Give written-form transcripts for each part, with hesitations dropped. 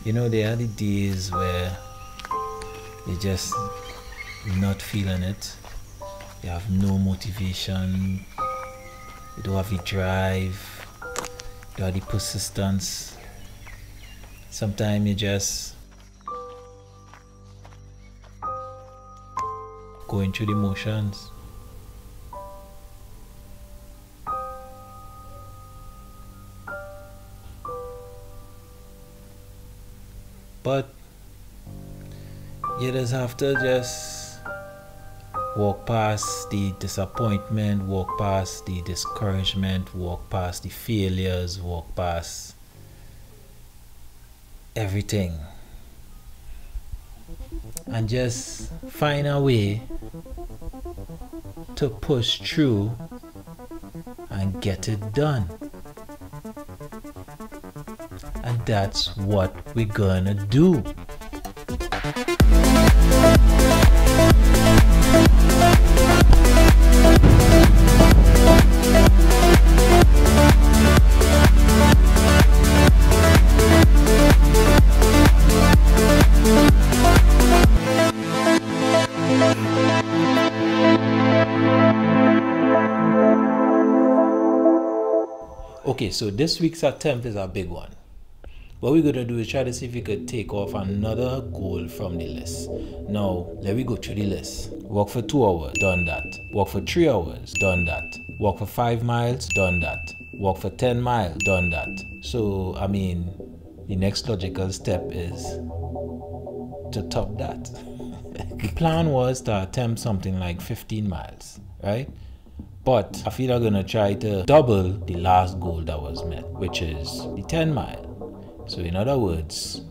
You know, there are the days where you're just not feeling it. You have no motivation. You don't have the drive. You don't have the persistence. Sometimes you just going through the motions. But you just have to just walk past the disappointment, walk past the discouragement, walk past the failures, walk past everything, and just find a way to push through and get it done. And that's what we're gonna do. Okay, so this week's attempt is a big one. What we're going to do is try to see if we could take off another goal from the list. Now, let me go through the list. Walk for 2 hours, done that. Walk for 3 hours, done that. Walk for 5 miles, done that. Walk for 10 miles, done that. So, I mean, the next logical step is to top that. The plan was to attempt something like 15 miles, right? But I feel I'm going to try to double the last goal that was met, which is the 10 mile. So in other words,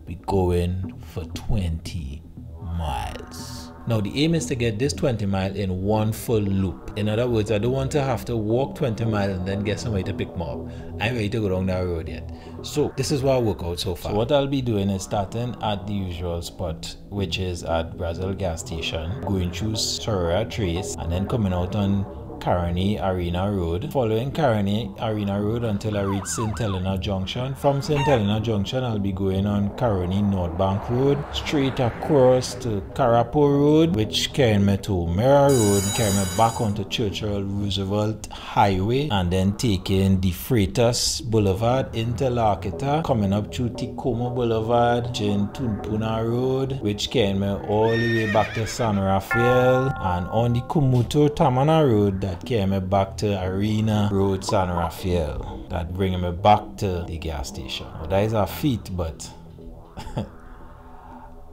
we're going for 20 miles. Now the aim is to get this 20 mile in one full loop. In other words, I don't want to have to walk 20 miles and then get somebody to pick me up. I ain't ready to go down that road yet. So this is what I work out so far. So what I'll be doing is starting at the usual spot, which is at Brazil gas station, going through Sorora Trace, and then coming out on Caroni Arena Road, following Caroni Arena Road until I reach St. Helena Junction. From St. Helena Junction, I'll be going on Caroni North Bank Road, straight across to Carapo Road, which carry me to Mira Road, carry me back onto Churchill Roosevelt Highway, and then taking the Freitas Boulevard into Lakita, coming up through Tacoma Boulevard, in Tunpuna Road, which carry me all the way back to San Rafael, and on the Kumuto Tamana Road, that carry me back to Arena Road, San Rafael. That bring me back to the gas station. Now, that is a feat, but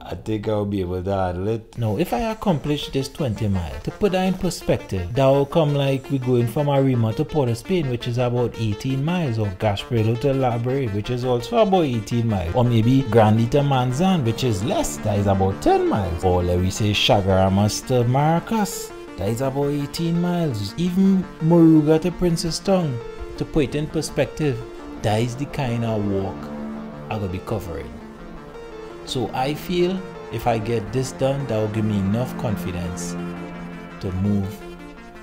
I think I'll be able to handle it. Now, if I accomplish this 20 miles, to put that in perspective, that will come like we're going from Arima to Port of Spain, which is about 18 miles, or Gasparilla to Labre, which is also about 18 miles, or maybe Grandi to Manzan, which is less, that is about 10 miles, or let me say Chagaramas to Maracas. That is about 18 miles. Even Moruga to Princess Town. To put it in perspective, that is the kind of walk I'm going to be covering. So I feel if I get this done, that will give me enough confidence to move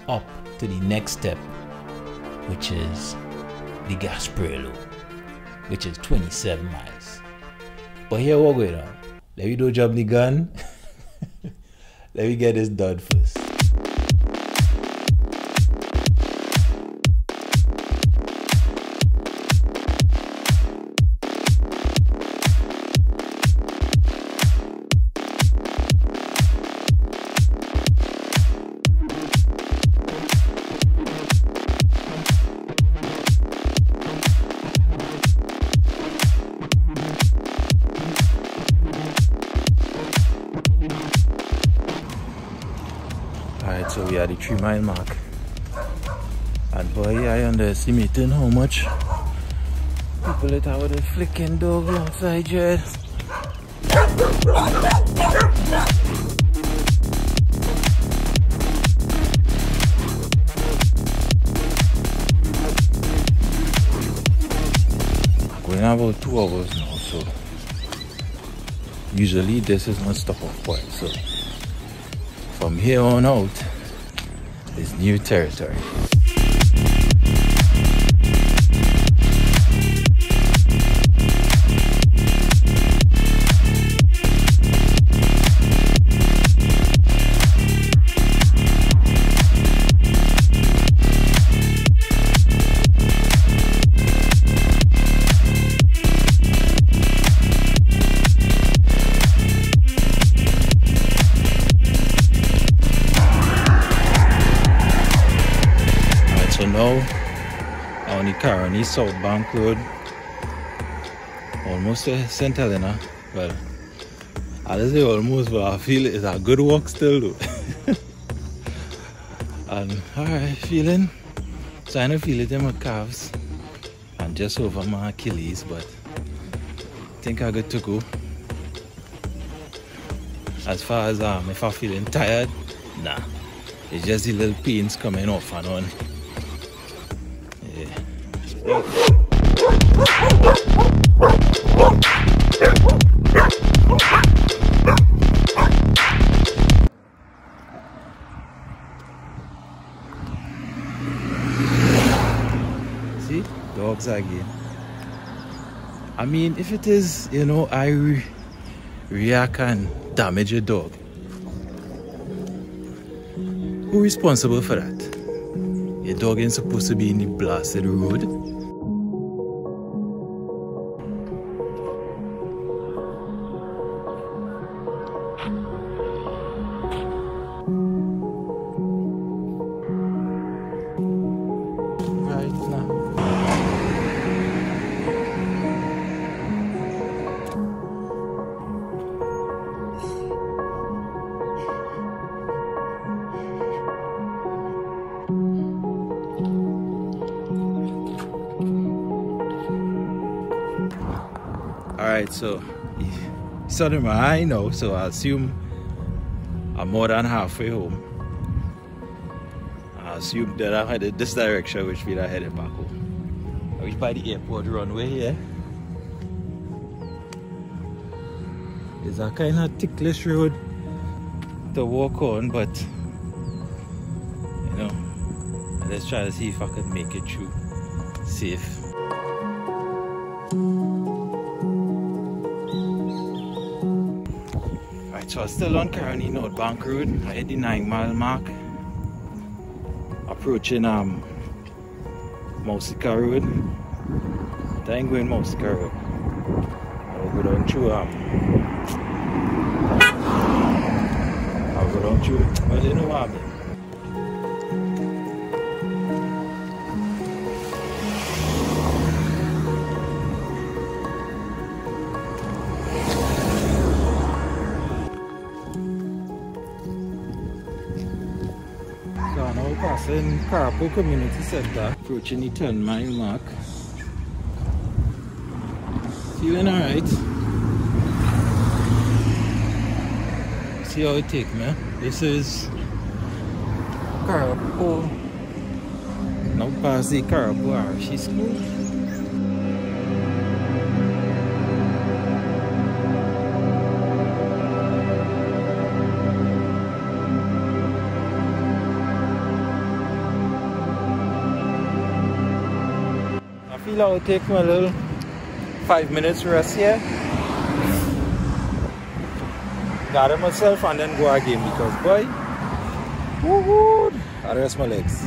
up to the next step, which is the Gasparilla, which is 27 miles. But here we're going on. Let me do job the gun. Let me get this done first. Alright, so we are the 3 mile mark. And boy, I underestimating how much people it have with a flicking dog outside here. Going about 2 hours now, so usually this is my stop off point. So from here on out is new territory. on the Caroni South Bank Road, almost to St. Helena. Well, I don't say almost, but I feel it's a good walk still though. And alright, trying to feel it in my calves and just over my Achilles, but I think I'm good to go. As far as if I'm feeling tired, nah, it's just the little pains coming off and on. Yeah. See, dogs again. I mean, if it is, you know, I react and damage a dog, who responsible for that? Your dog ain't supposed to be in the blasted road. Right now. Alright, so it's under my eye now, so I assume I'm more than halfway home. I assume that I'm headed this direction, which means I'm headed back home. I reach by the airport runway here. It's a kind of ticklish road to walk on, but you know, let's try to see if I can make it through safe. So I'm still on Caroni North Bank Road. I hit the 9-mile mark. Approaching Mousica Road. I ain't going Mousica Road. I'll go down through well, you know what I mean. Passing Carpo Community Center, approaching the 10-mile mark. Feeling alright. See how it takes me. This is Carpo. Now past the Carpo RC School. I'll take my little 5 minutes rest here, gather myself and then go again because boy, woo-hoo, I rest my legs.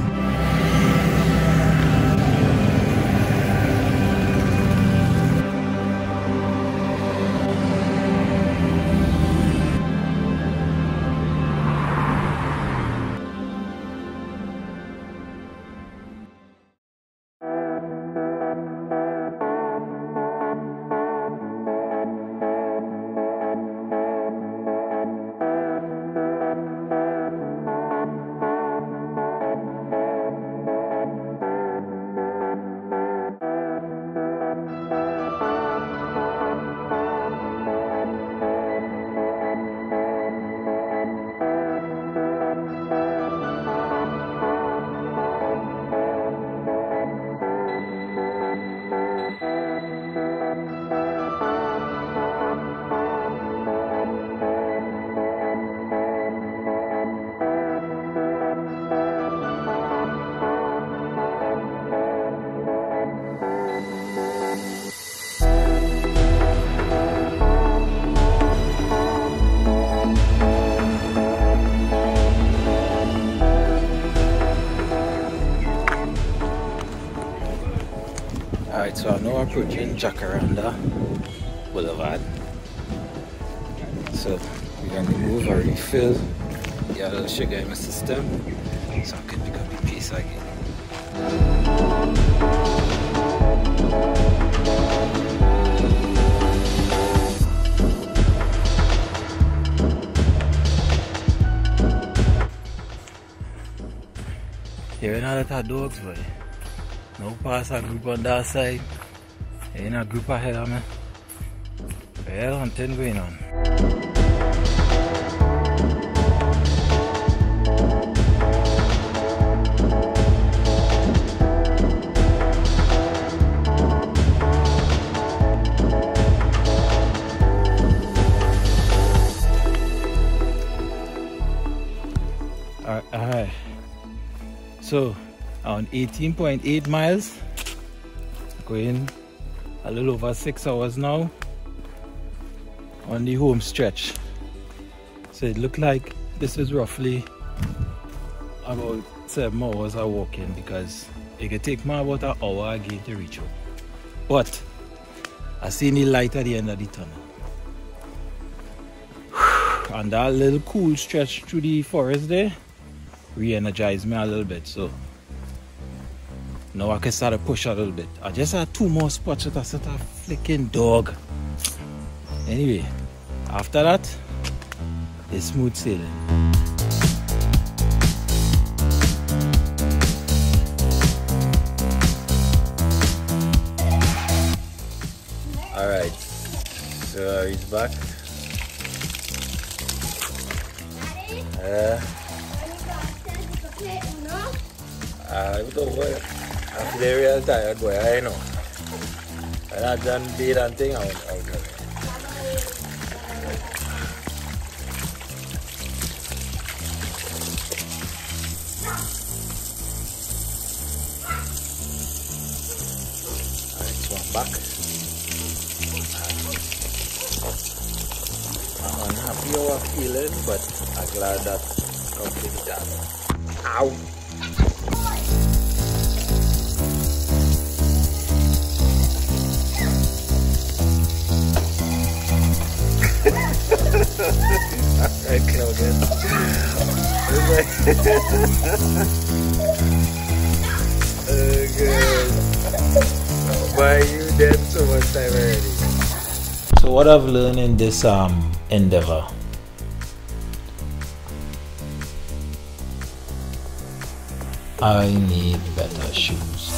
Alright, so I'm now approaching Jacaranda Boulevard. So we're going to move or refill the other sugar in my system so I can pick up the pace again. lot of dogs, boy. No pass a group on that side. Ain't a group ahead of me. Well, hunting going on. Alright, so on 18.8 miles, going a little over 6 hours now on the home stretch. So it looked like this is roughly about 7 hours of walking, because it could take me about an hour again to reach home. But I see the light at the end of the tunnel. And that little cool stretch through the forest there re-energized me a little bit, so now I can start to push a little bit. I just had 2 more spots with a set of flicking dog. Anyway, after that, it's smooth sailing. Alright, so he's back. I don't worry. I'm real tired, boy. I know. And I've done beat and thing out there. Alright, so I'm back. I'm unhappy how I'm feeling, but I'm glad that completely done. Ow! Alright, Claudia. Oh, good. Why you dead so much time already? So what I've learned in this endeavor, I need better shoes.